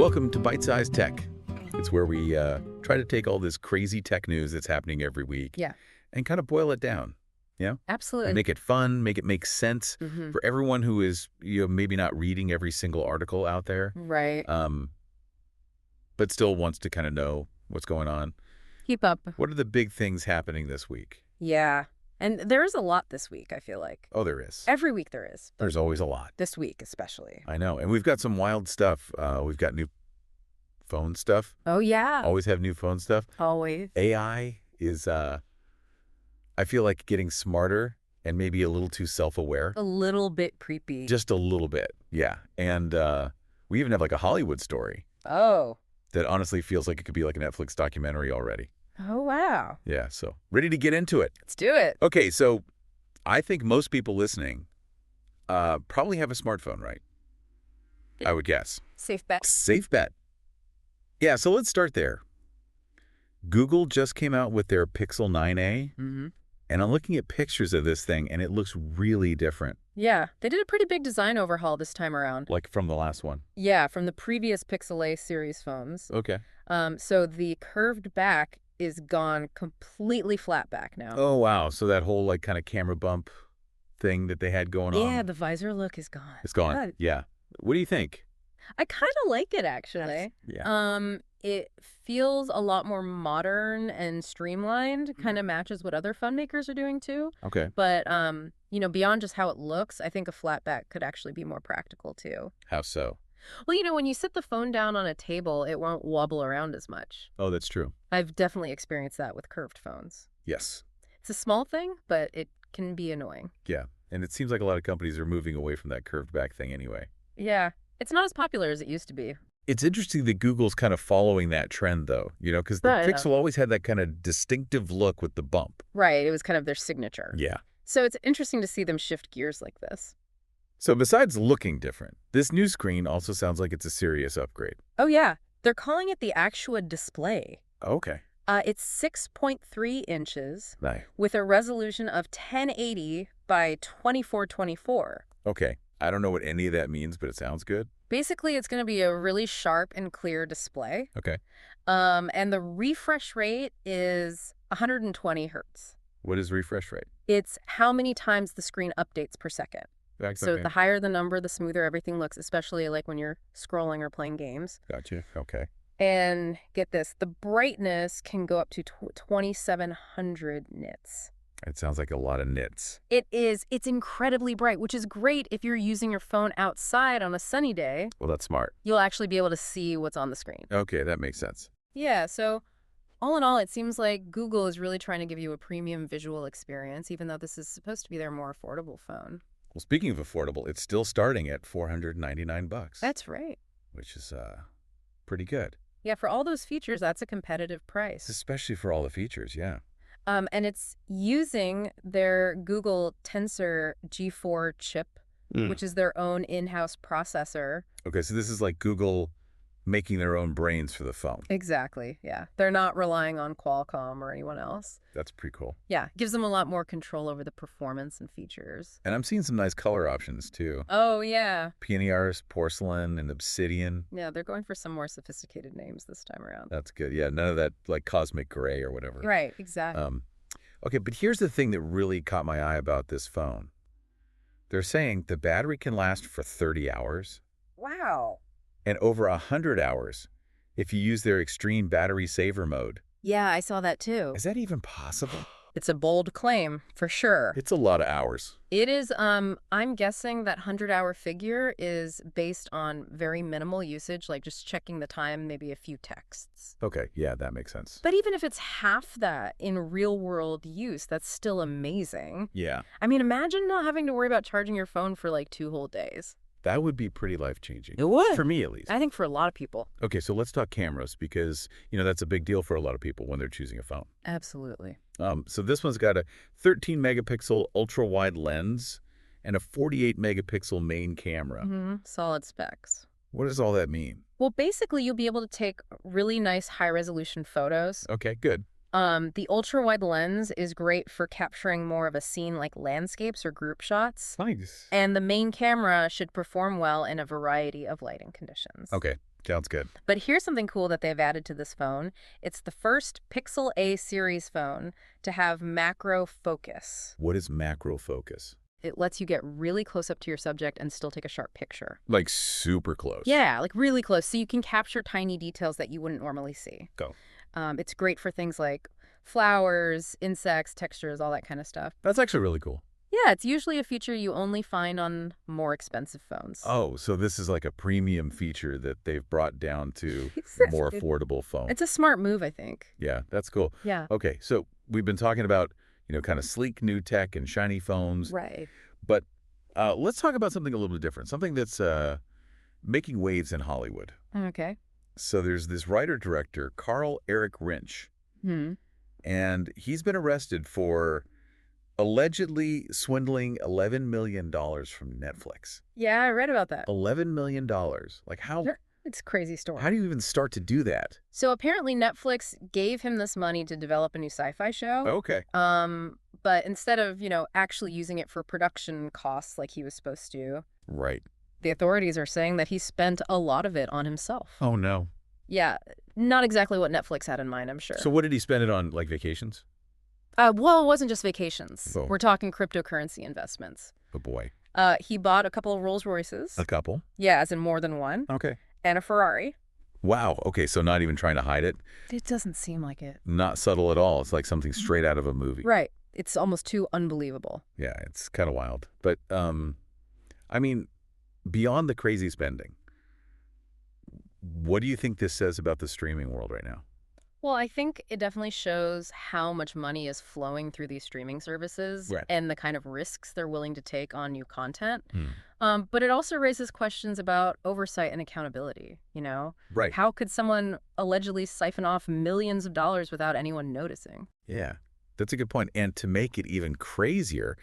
Welcome to Byte-Sized Tech. It's where we try to take all this crazy tech news that's happening every week and kind of boil it down, Absolutely. And make it fun, make it make sense for everyone who is maybe not reading every single article out there. Right. But still wants to kind of know what's going on. Keep up. What are the big things happening this week? Yeah. And there is a lot this week, I feel like. Oh, there is. Every week there is. There's always a lot. This week especially. I know. And we've got some wild stuff. We've got new phone stuff. Oh, yeah. Always have new phone stuff. Always. AI is, I feel like, getting smarter and maybe a little too self-aware. A little bit creepy. Just a little bit, yeah. And we even have like a Hollywood story. Oh. That honestly feels like it could be like a Netflix documentary already. Oh, wow. Yeah, so ready to get into it. Let's do it. Okay, so I think most people listening probably have a smartphone, right? I would guess. Safe bet. Safe bet. Yeah, so let's start there. Google just came out with their Pixel 9a, and I'm looking at pictures of this thing, and it looks really different. Yeah, they did a pretty big design overhaul this time around. Like from the last one? Yeah, from the previous Pixel A series phones. Okay. So the curved back is gone completely flat back now. Oh, wow. So that whole like kind of camera bump thing that they had going on. Yeah, the visor look is gone. It's gone. God. Yeah. What do you think? I kind of like it, actually. Yeah. It feels a lot more modern and streamlined, kind of matches what other phone makers are doing too. Okay. But, beyond just how it looks, I think a flat back could actually be more practical too. How so? Well, when you sit the phone down on a table, it won't wobble around as much. Oh, that's true. I've definitely experienced that with curved phones. Yes. It's a small thing, but it can be annoying. Yeah. And it seems like a lot of companies are moving away from that curved back thing anyway. Yeah. It's not as popular as it used to be. It's interesting that Google's kind of following that trend, though, because the Pixel always had that kind of distinctive look with the bump. Right. It was kind of their signature. Yeah. So it's interesting to see them shift gears like this. So besides looking different, this new screen also sounds like it's a serious upgrade. Oh, yeah. They're calling it the Actua display. Okay. It's 6.3 inches Nice. with a resolution of 1080 by 2424. Okay. I don't know what any of that means, but it sounds good. Basically, it's going to be a really sharp and clear display. Okay. And the refresh rate is 120 hertz. What is refresh rate? It's how many times the screen updates per second. So okay. the higher the number, the smoother everything looks, especially like when you're scrolling or playing games. Gotcha. Okay. And get this, the brightness can go up to 2700 nits. It sounds like a lot of nits. It is. It's incredibly bright, which is great if you're using your phone outside on a sunny day. Well, that's smart. You'll actually be able to see what's on the screen. Okay, that makes sense. Yeah, so all in all, it seems like Google is really trying to give you a premium visual experience, even though this is supposed to be their more affordable phone. Well, speaking of affordable, it's still starting at $499. That's right. Which is pretty good. Yeah, for all those features, that's a competitive price. Especially for all the features, yeah. And it's using their Google Tensor G4 chip, which is their own in-house processor. Okay, so this is like Google making their own brains for the phone. Exactly, yeah. They're not relying on Qualcomm or anyone else. That's pretty cool. Yeah, gives them a lot more control over the performance and features. And I'm seeing some nice color options, too. Oh, yeah. Peony Iris, Porcelain, and Obsidian. Yeah, they're going for some more sophisticated names this time around. That's good. Yeah, none of that, like, cosmic gray or whatever. Right, exactly. Okay, but here's the thing that really caught my eye about this phone. They're saying the battery can last for 30 hours. Wow. And over 100 hours if you use their extreme battery saver mode. Yeah, I saw that too. Is that even possible? It's a bold claim, for sure. It's a lot of hours. It is. I'm guessing that 100-hour figure is based on very minimal usage, like just checking the time, maybe a few texts. Okay, yeah, that makes sense. But even if it's half that in real-world use, that's still amazing. Yeah. I mean, imagine not having to worry about charging your phone for like 2 whole days. That would be pretty life-changing. It would. For me, at least. I think for a lot of people. Okay, so let's talk cameras because, that's a big deal for a lot of people when they're choosing a phone. Absolutely. So this one's got a 13-megapixel ultra-wide lens and a 48-megapixel main camera. Solid specs. What does all that mean? Well, basically, you'll be able to take really nice high-resolution photos. Okay, good. The ultra-wide lens is great for capturing more of a scene like landscapes or group shots. Nice. And the main camera should perform well in a variety of lighting conditions. Okay. Sounds good. But here's something cool that they've added to this phone. It's the first Pixel A series phone to have macro focus. What is macro focus? It lets you get really close up to your subject and still take a sharp picture. Like super close. Yeah, like really close. So you can capture tiny details that you wouldn't normally see. Go. It's great for things like flowers, insects, textures, all that kind of stuff. That's actually really cool. Yeah, it's usually a feature you only find on more expensive phones. Oh, so this is like a premium feature that they've brought down to more affordable phone. It's a smart move, I think. Yeah, that's cool. Yeah. Okay, so we've been talking about, kind of sleek new tech and shiny phones. Right. But let's talk about something a little bit different, something that's making waves in Hollywood. Okay. So there's this writer-director, Carl Eric Rinch, and he's been arrested for allegedly swindling $11 million from Netflix. Yeah, I read about that. $11 million. Like how... It's a crazy story. How do you even start to do that? So apparently Netflix gave him this money to develop a new sci-fi show. Okay. But instead of, actually using it for production costs like he was supposed to, Right. the authorities are saying that he spent a lot of it on himself. Oh, no. Yeah, not exactly what Netflix had in mind, I'm sure. So what did he spend it on, like vacations? Well, it wasn't just vacations. Oh. We're talking cryptocurrency investments. Oh, boy. He bought a couple of Rolls Royces. A couple? Yeah, as in more than one. Okay. And a Ferrari. Wow. Okay, so not even trying to hide it? It doesn't seem like it. Not subtle at all. It's like something straight out of a movie. Right. It's almost too unbelievable. Yeah, it's kind of wild. But, I mean, beyond the crazy spending, what do you think this says about the streaming world right now? Well, I think it definitely shows how much money is flowing through these streaming services Right. and the kind of risks they're willing to take on new content. But it also raises questions about oversight and accountability, Right. How could someone allegedly siphon off millions of dollars without anyone noticing? Yeah, that's a good point. And to make it even crazier,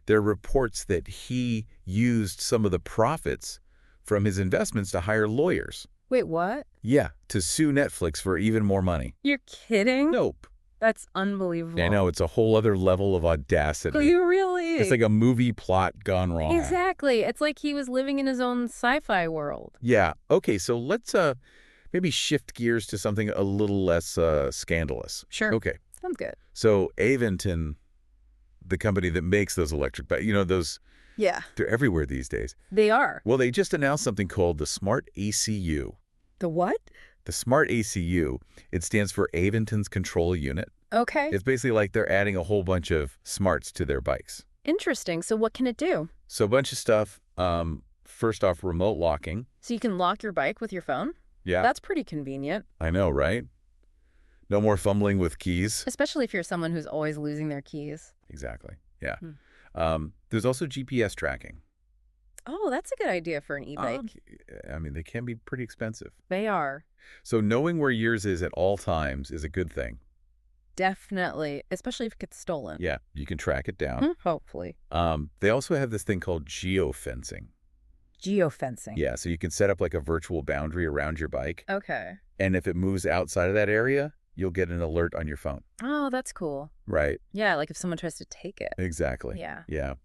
there are reports that he used some of the profits from his investments to hire lawyers. Wait, what? Yeah, to sue Netflix for even more money. You're kidding? Nope. That's unbelievable. I know, it's a whole other level of audacity. You really? It's like a movie plot gone wrong. Exactly. It's like he was living in his own sci-fi world. Yeah. Okay, so let's maybe shift gears to something a little less scandalous. Sure. Okay. Sounds good. So Aventon, the company that makes those electric bikes, those, Yeah. they're everywhere these days. They are. Well, they just announced something called the Smart ACU. The what? The Smart ACU, it stands for Aventon's Control Unit. Okay. It's basically like they're adding a whole bunch of smarts to their bikes. Interesting. So what can it do? So a bunch of stuff. First off, remote locking. So you can lock your bike with your phone? Yeah. That's pretty convenient. I know, right? No more fumbling with keys. Especially if you're someone who's always losing their keys. Exactly. Yeah. There's also GPS tracking. Oh, that's a good idea for an e-bike. I mean, they can be pretty expensive. They are. So knowing where yours is at all times is a good thing. Definitely. Especially if it gets stolen. Yeah, you can track it down. Hopefully. They also have this thing called geofencing. Geofencing. Yeah, so you can set up like a virtual boundary around your bike. Okay. And if it moves outside of that area, you'll get an alert on your phone. Oh, that's cool. Right. Yeah, like if someone tries to take it. Exactly. Yeah. Yeah.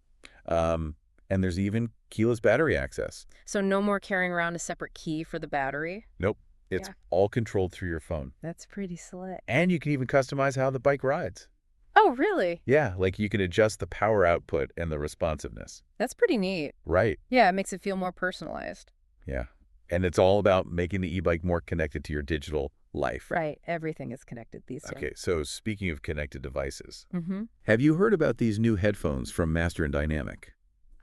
And there's even keyless battery access. So no more carrying around a separate key for the battery? Nope. It's all controlled through your phone. That's pretty slick. And you can even customize how the bike rides. Oh, really? Yeah, like you can adjust the power output and the responsiveness. That's pretty neat. Right. Yeah, it makes it feel more personalized. Yeah. And it's all about making the e-bike more connected to your digital life. Right. Everything is connected these days. Okay, so speaking of connected devices, Mm-hmm. have you heard about these new headphones from Master and Dynamic?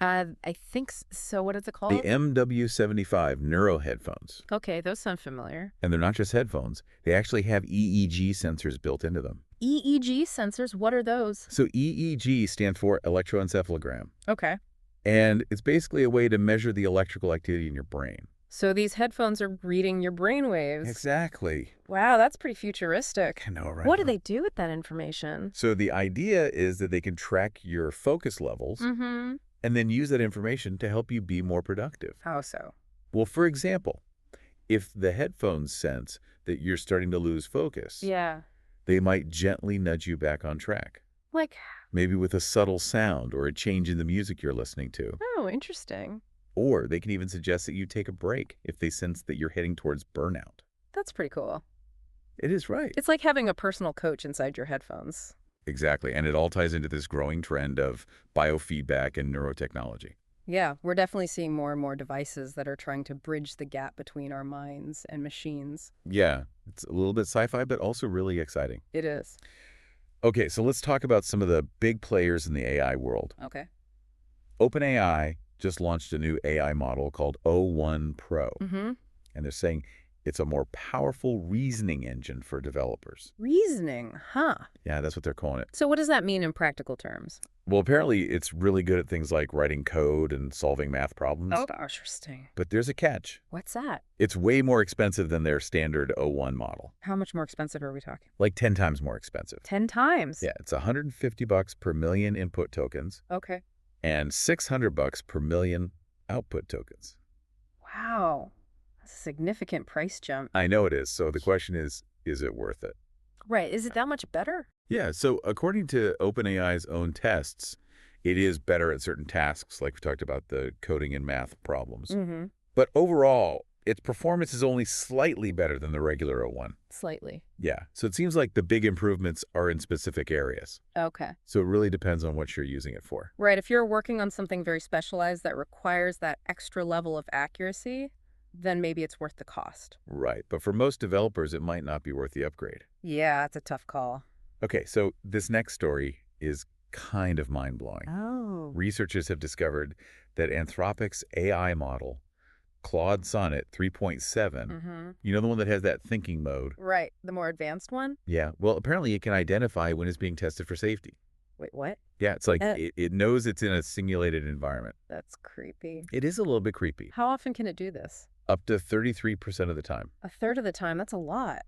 I think so. What is it called? The MW75 Neuro headphones. Okay, those sound familiar. And they're not just headphones. They actually have EEG sensors built into them. EEG sensors, what are those? So EEG stands for electroencephalogram. Okay. And it's basically a way to measure the electrical activity in your brain. So these headphones are reading your brain waves. Exactly. Wow, that's pretty futuristic. I know, right? What do they do with that information? So the idea is that they can track your focus levels Mm-hmm. and then use that information to help you be more productive. How so? Well, for example, if the headphones sense that you're starting to lose focus, Yeah. they might gently nudge you back on track. Like, Maybe with a subtle sound or a change in the music you're listening to. oh, interesting. Or they can even suggest that you take a break if they sense that you're heading towards burnout. That's pretty cool. It is right. It's like having a personal coach inside your headphones. Exactly. And it all ties into this growing trend of biofeedback and neurotechnology. Yeah, we're definitely seeing more and more devices that are trying to bridge the gap between our minds and machines. Yeah, it's a little bit sci-fi, but also really exciting. It is. Okay, so let's talk about some of the big players in the AI world. Okay. OpenAI just launched a new AI model called O1 Pro. Mm-hmm. And they're saying it's a more powerful reasoning engine for developers. Reasoning, huh? Yeah, that's what they're calling it. So what does that mean in practical terms? Well, apparently it's really good at things like writing code and solving math problems. Oh, interesting. But there's a catch. What's that? It's way more expensive than their standard O1 model. How much more expensive are we talking? Like 10 times more expensive. 10 times? Yeah, it's $150 per million input tokens Okay. and $600 per million output tokens. Wow. That's a significant price jump. I know it is. So the question is it worth it? Right. Is it that much better? Yeah, so according to OpenAI's own tests, it is better at certain tasks, like we talked about the coding and math problems. Mm-hmm. But overall, its performance is only slightly better than the regular O1. Slightly. Yeah, so it seems like the big improvements are in specific areas. Okay. So it really depends on what you're using it for. Right. If you're working on something very specialized that requires that extra level of accuracy, then maybe it's worth the cost. Right, but for most developers, it might not be worth the upgrade. Yeah, it's a tough call. Okay, so this next story is kind of mind-blowing. Oh. Researchers have discovered that Anthropic's AI model, Claude Sonnet 3.7, Mm-hmm. you know, the one that has that thinking mode? Right. The more advanced one? Yeah, well, apparently it can identify when it's being tested for safety. Wait, what? Yeah, it's like Uh. it knows it's in a simulated environment. That's creepy. It is a little bit creepy. How often can it do this? Up to 33% of the time. A third of the time. That's a lot.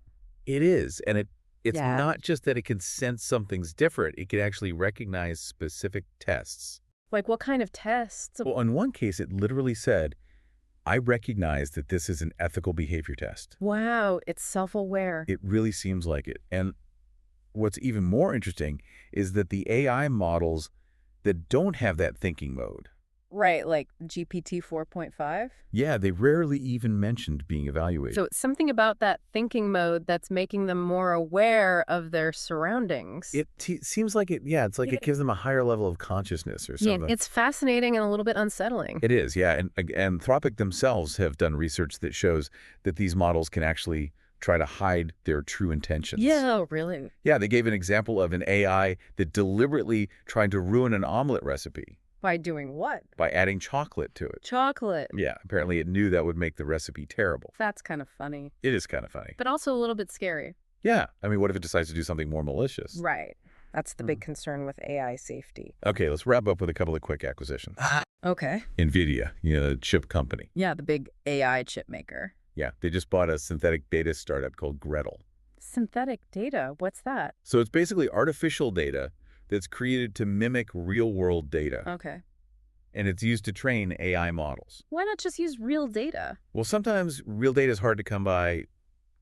It is, and it's Yeah. not just that it can sense something's different. It can actually recognize specific tests. Like what kind of tests? Well, in one case, it literally said, I recognize that this is an ethical behavior test. Wow, it's self-aware. It really seems like it. And what's even more interesting is that the AI models that don't have that thinking mode, Right, like GPT 4.5? yeah, they rarely even mentioned being evaluated. So it's something about that thinking mode that's making them more aware of their surroundings. It seems like it Yeah. gives them a higher level of consciousness or Yeah, something. it's fascinating and a little bit unsettling. It is, yeah. And Anthropic themselves have done research that shows that these models can actually try to hide their true intentions. Yeah, really. Yeah, they gave an example of an AI that deliberately tried to ruin an omelet recipe By doing what? by adding chocolate to it. Chocolate. Yeah, apparently it knew that would make the recipe terrible. That's kind of funny, It is kind of funny. but also a little bit scary. Yeah, I mean, what if it decides to do something more malicious? Right. That's the big concern with AI safety. Okay, let's wrap up with a couple of quick acquisitions. Okay. NVIDIA, the chip company. Yeah, the big AI chip maker. Yeah, they just bought a synthetic data startup called Gretel. Synthetic data, what's that? So it's basically artificial data that's created to mimic real-world data, Okay. and it's used to train AI models. Why not just use real data? Well, sometimes real data is hard to come by,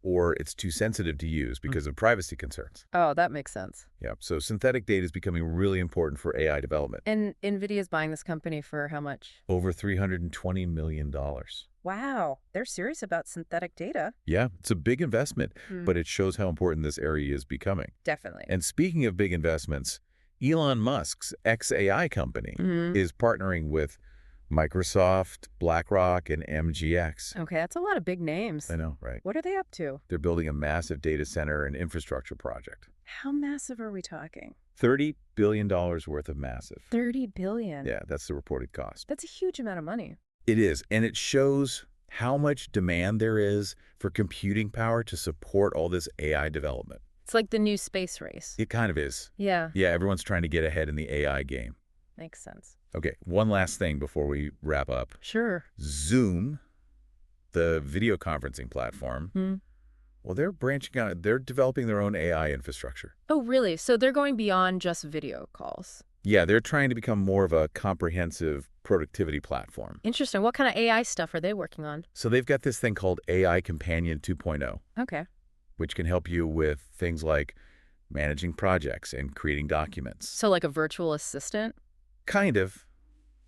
or it's too sensitive to use because of privacy concerns. Oh, that makes sense. Yeah, so synthetic data is becoming really important for AI development. And NVIDIA's buying this company for how much? Over $320 million. Wow, they're serious about synthetic data. Yeah, it's a big investment, but it shows how important this area is becoming. Definitely. And speaking of big investments, Elon Musk's XAI company is partnering with Microsoft, BlackRock, and MGX. Okay, that's a lot of big names. I know, right? What are they up to? They're building a massive data center and infrastructure project. How massive are we talking? $30 billion worth of massive. 30 billion. Yeah, that's the reported cost. That's a huge amount of money. It is, and it shows how much demand there is for computing power to support all this AI development. It's like the new space race. It kind of is. Yeah, Yeah, everyone's trying to get ahead in the AI game. makes sense. Okay, one last thing before we wrap up. Sure. Zoom, the video conferencing platform, well, they're branching out. They're developing their own AI infrastructure. Oh, really? So they're going beyond just video calls. Yeah, they're trying to become more of a comprehensive productivity platform. Interesting. What kind of AI stuff are they working on? So they've got this thing called AI Companion 2.0, Okay. which can help you with things like managing projects and creating documents. So like a virtual assistant? Kind of,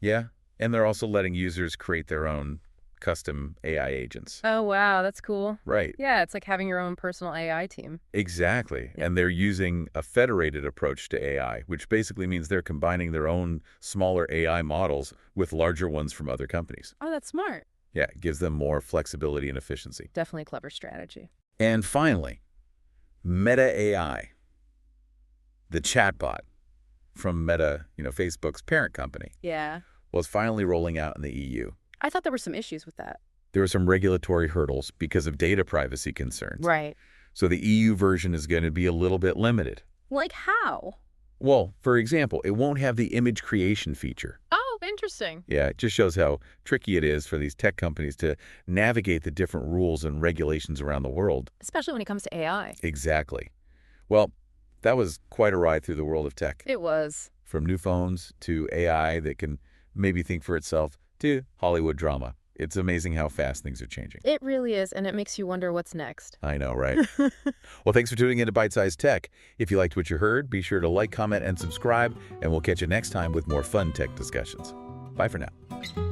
yeah. And they're also letting users create their own custom AI agents. Oh, wow, that's cool. Right. Yeah, it's like having your own personal AI team. Exactly. And they're using a federated approach to AI, which basically means they're combining their own smaller AI models with larger ones from other companies. Oh, that's smart. Yeah, it gives them more flexibility and efficiency. Definitely a clever strategy. And finally, Meta AI, the chatbot from Meta, Facebook's parent company, Yeah. was finally rolling out in the EU. I thought there were some issues with that. There were some regulatory hurdles because of data privacy concerns. Right. So the EU version is going to be a little bit limited. Like how? Well, for example, it won't have the image creation feature. Oh, interesting. Yeah, it just shows how tricky it is for these tech companies to navigate the different rules and regulations around the world. Especially when it comes to AI. Exactly. Well, that was quite a ride through the world of tech. It was. From new phones to AI that can maybe think for itself to Hollywood drama. It's amazing how fast things are changing. It really is, and it makes you wonder what's next. I know, right? Well, thanks for tuning in to Byte-Sized Tech. If you liked what you heard, be sure to like, comment, and subscribe, and we'll catch you next time with more fun tech discussions. Bye for now.